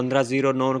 1509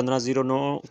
1509